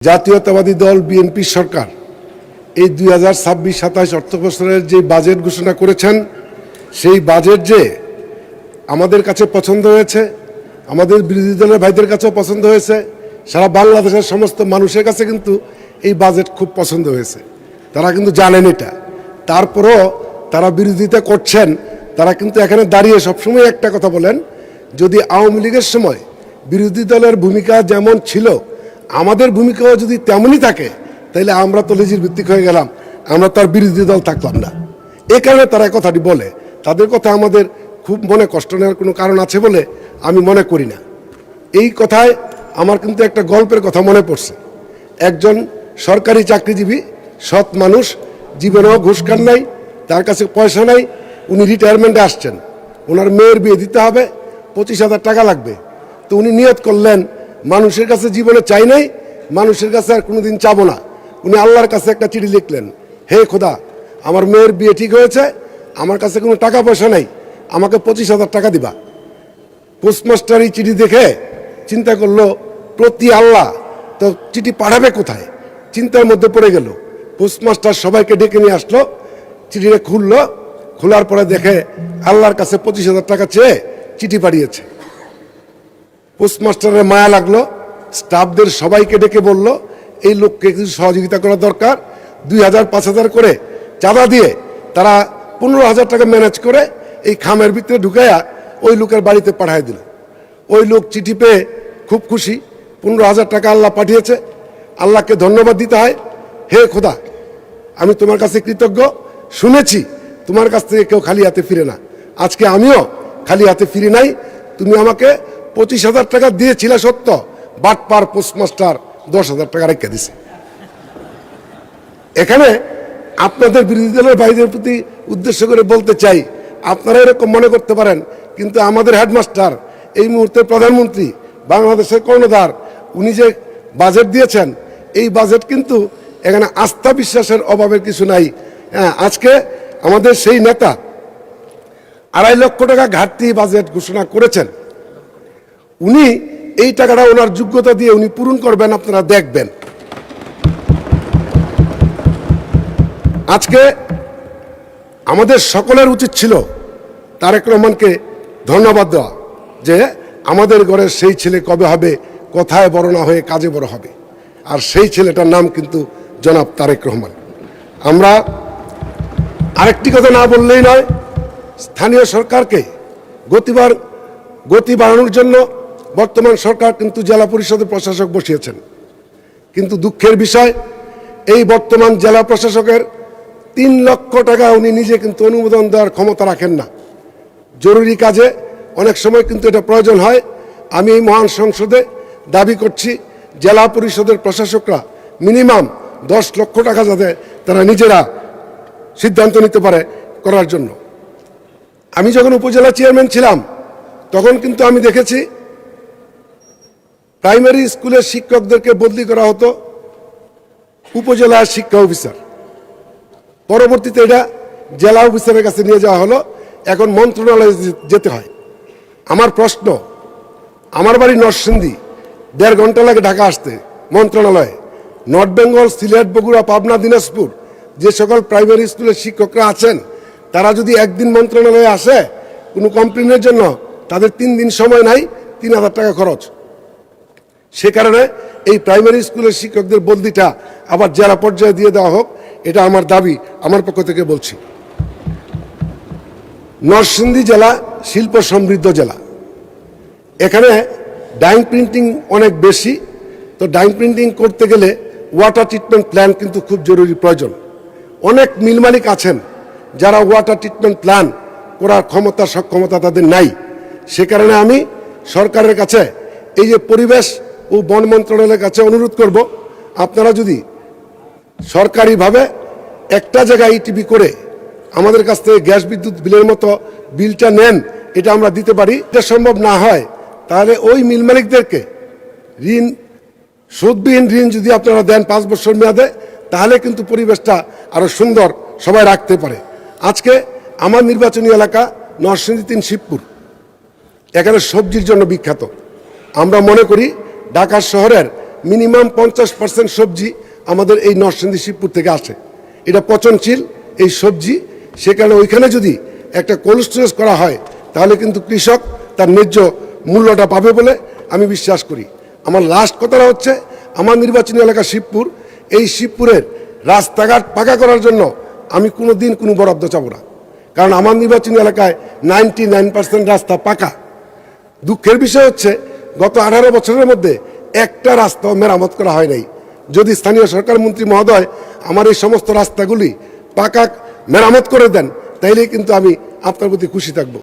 জাতীয়তাবাদী দল বিএনপি সরকার এই 2026-27 অর্থবছরের যে বাজেট ঘোষণা করেছেন সেই বাজেট যে আমাদের কাছে পছন্দ হয়েছে, আমাদের বিরোধী দলের ভাইদের কাছেও পছন্দ হয়েছে, সারা বাংলাদেশের সমস্ত মানুষের কাছে কিন্তু এই বাজেট খুব পছন্দ হয়েছে। তারা কিন্তু জানেন এটা, তারপরও তারা বিরোধিতা করছেন। তারা কিন্তু এখানে দাঁড়িয়ে সবসময় একটা কথা বলেন, যদি আওয়ামী লীগের সময় বিরোধী দলের ভূমিকা যেমন ছিল আমাদের ভূমিকাও যদি তেমনই থাকে তাহলে আমরা তো লেজির ভিত্তিক হয়ে গেলাম, আমরা তার বিরোধী দল থাকলাম না। এই কারণে তারা কথাটি বলে। তাদের কথা আমাদের খুব মনে কষ্ট নেওয়ার কোনো কারণ আছে বলে আমি মনে করি না। এই কথায় আমার কিন্তু একটা গল্পের কথা মনে পড়ছে। একজন সরকারি চাকরিজীবী সৎ মানুষ, জীবনেও ঘুষ খান নাই, তার কাছে পয়সা নাই, উনি রিটায়ারমেন্টে আসছেন, ওনার মেয়ের বিয়ে দিতে হবে, 25,000 টাকা লাগবে। তো উনি নিয়ত করলেন মানুষের কাছে জীবনে চাই নাই, মানুষের কাছে আর কোনোদিন চাবো না। উনি আল্লাহর কাছে একটা চিঠি লিখলেন, হে খোদা, আমার মেয়ের বিয়ে ঠিক হয়েছে, আমার কাছে কোনো টাকা পয়সা নাই, আমাকে 25,000 টাকা দিবা। পোস্টমাস্টার এই চিঠি দেখে চিন্তা করলো, প্রতি আল্লাহ তো চিঠি পাঠাবে কোথায়? চিন্তার মধ্যে পড়ে গেল। পোস্টমাস্টার সবাইকে ডেকে নিয়ে আসলো, চিঠিটা খুললো, খোলার পরে দেখে আল্লাহর কাছে 25,000 টাকা চেয়ে চিঠি পাঠিয়েছে। পোস্টমাস্টারের মায়া লাগলো, স্টাফদের সবাইকে ডেকে বলল, এই লোককে কিছু সহযোগিতা করা দরকার। 2,000-5,000 করে চাঁদা দিয়ে তারা 15,000 টাকা ম্যানেজ করে এই খামের ভিতরে ঢুকাইয়া ওই লোকের বাড়িতে পাঠিয়ে দিল। ওই লোক চিঠি পেয়ে খুব খুশি, 15,000 টাকা আল্লাহ পাঠিয়েছে, আল্লাহকে ধন্যবাদ দিতে হয়। হে খোদা, আমি তোমার কাছে কৃতজ্ঞ, শুনেছি তোমার কাছ থেকে কেউ খালি হাতে ফিরে না, আজকে আমিও খালি হাতে ফিরি নাই। তুমি আমাকে 25,000 টাকা দিয়েছিলে সত্য, বাটপার পোস্টমাস্টার 10,000 টাকা রেখে দিছে। এখানে আপনাদের বিরোধী দলের ভাইদের প্রতি উদ্দেশ্য করে বলতে চাই, আপনারা এরকম মনে করতে পারেন, কিন্তু আমাদের হেডমাস্টার, এই মুহূর্তে প্রধানমন্ত্রী, বাংলাদেশের কর্ণধার, উনি যে বাজেট দিয়েছেন, এই বাজেট কিন্তু এখানে আস্থা বিশ্বাসের অভাবের কিছু নাই। হ্যাঁ, আজকে আমাদের সেই নেতা 2.5 লক্ষ টাকা ঘাটতি বাজেট ঘোষণা করেছেন। উনি এই টাকাটা ওনার যোগ্যতা দিয়ে উনি পূরণ করবেন, আপনারা দেখবেন। আজকে আমাদের সকলের উচিত ছিল তারেক রহমানকে ধন্যবাদ দেওয়া, যে আমাদের ঘরের সেই ছেলে কবে হবে, কথায় বড় না হয়ে কাজে বড় হবে। আর সেই ছেলেটার নাম কিন্তু জনাব তারেক রহমান। আমরা আরেকটি কথা না বললেই নয়, স্থানীয় সরকারকে গতি বাড়ানোর জন্য বর্তমান সরকার কিন্তু জেলা পরিষদের প্রশাসক বসিয়েছেন। কিন্তু দুঃখের বিষয়, এই বর্তমান জেলা প্রশাসকের 3 লক্ষ টাকা উনি নিজে কিন্তু অনুমোদন দেওয়ার ক্ষমতা রাখেন না। জরুরি কাজে অনেক সময় কিন্তু এটা প্রয়োজন হয়। আমি এই মহান সংসদে দাবি করছি, জেলা পরিষদের প্রশাসকরা মিনিমাম 10 লক্ষ টাকা যাতে তারা নিজেরা সিদ্ধান্ত নিতে পারে করার জন্য। আমি যখন উপজেলা চেয়ারম্যান ছিলাম তখন কিন্তু আমি দেখেছি প্রাইমারি স্কুলের শিক্ষকদেরকে বদলি করা হতো উপজেলা শিক্ষা অফিসার, পরবর্তীতে এটা জেলা অফিসারের কাছে নিয়ে যাওয়া হলো, এখন মন্ত্রণালয়ে যেতে হয়। আমার প্রশ্ন, আমার বাড়ি নরসিংদী, 1.5 ঘন্টা লাগে ঢাকা আসতে মন্ত্রণালয়ে। নর্থ বেঙ্গল, সিলেট, বগুড়া, পাবনা, দিনাজপুর যে সকল প্রাইমারি স্কুলের শিক্ষকরা আছেন, তারা যদি একদিন মন্ত্রণালয়ে আসে কোনো কমপ্লেনের জন্য, তাদের 3 দিন সময় নাই, 3,000 টাকা খরচ। সে কারণে এই প্রাইমারি স্কুলের শিক্ষকদের বদলিটা আবার জেলা পর্যায়ে দিয়ে দেওয়া হোক, এটা আমার দাবি, আমার পক্ষ থেকে বলছি। নরসিংদী জেলা শিল্প সমৃদ্ধ জেলা, এখানে ডাইং প্রিন্টিং অনেক বেশি। তো ডাইং প্রিন্টিং করতে গেলে ওয়াটার ট্রিটমেন্ট প্ল্যান কিন্তু খুব জরুরি প্রয়োজন। অনেক মিল মালিক আছেন যারা ওয়াটার ট্রিটমেন্ট প্ল্যান করার ক্ষমতা সক্ষমতা তাদের নাই। সে কারণে আমি সরকারের কাছে, এই যে পরিবেশ ও বন মন্ত্রণালয়ের কাছে অনুরোধ করব, আপনারা যদি সরকারিভাবে একটা জায়গায় ইটিভি করে আমাদের কাছ থেকে গ্যাস বিদ্যুৎ বিলের মতো বিলটা নেন, এটা আমরা দিতে পারি। এটা সম্ভব না হয় তাহলে ওই মিল মালিকদেরকে ঋণ, সুদবিহীন ঋণ যদি আপনারা দেন 5 বছর মেয়াদে, তাহলে কিন্তু পরিবেশটা আরো সুন্দর সবাই রাখতে পারে। আজকে আমার নির্বাচনী এলাকা নরসিংদী 3 শিবপুর, এখানে সবজির জন্য বিখ্যাত। আমরা মনে করি ঢাকা শহরের মিনিমাম 50% সবজি আমাদের এই নরসিংদী শিবপুর থেকে আসে। এটা পচনশীল এই সবজি, সে কারণে ওইখানে যদি একটা কোল্ড স্টোরেজ করা হয় তাহলে কিন্তু কৃষক তার ন্যায্য মূল্যটা পাবে বলে আমি বিশ্বাস করি। আমার লাস্ট কথাটা হচ্ছে, আমার নির্বাচনী এলাকা শিবপুর, এই শিবপুরের রাস্তাঘাট পাকা করার জন্য আমি কোনো দিন কোনো বরাদ্দ চাবো না, কারণ আমার নির্বাচনী এলাকায় 99% রাস্তা পাকা। দুঃখের বিষয় হচ্ছে গত 18 বছরের মধ্যে একটা রাস্তাও মেরামত করা হয় নাই। যদি স্থানীয় সরকার মন্ত্রী মহোদয় আমার এই সমস্ত রাস্তাগুলি পাকা মেরামত করে দেন, তাইলে কিন্তু আমি আপনার প্রতি খুশি থাকবো।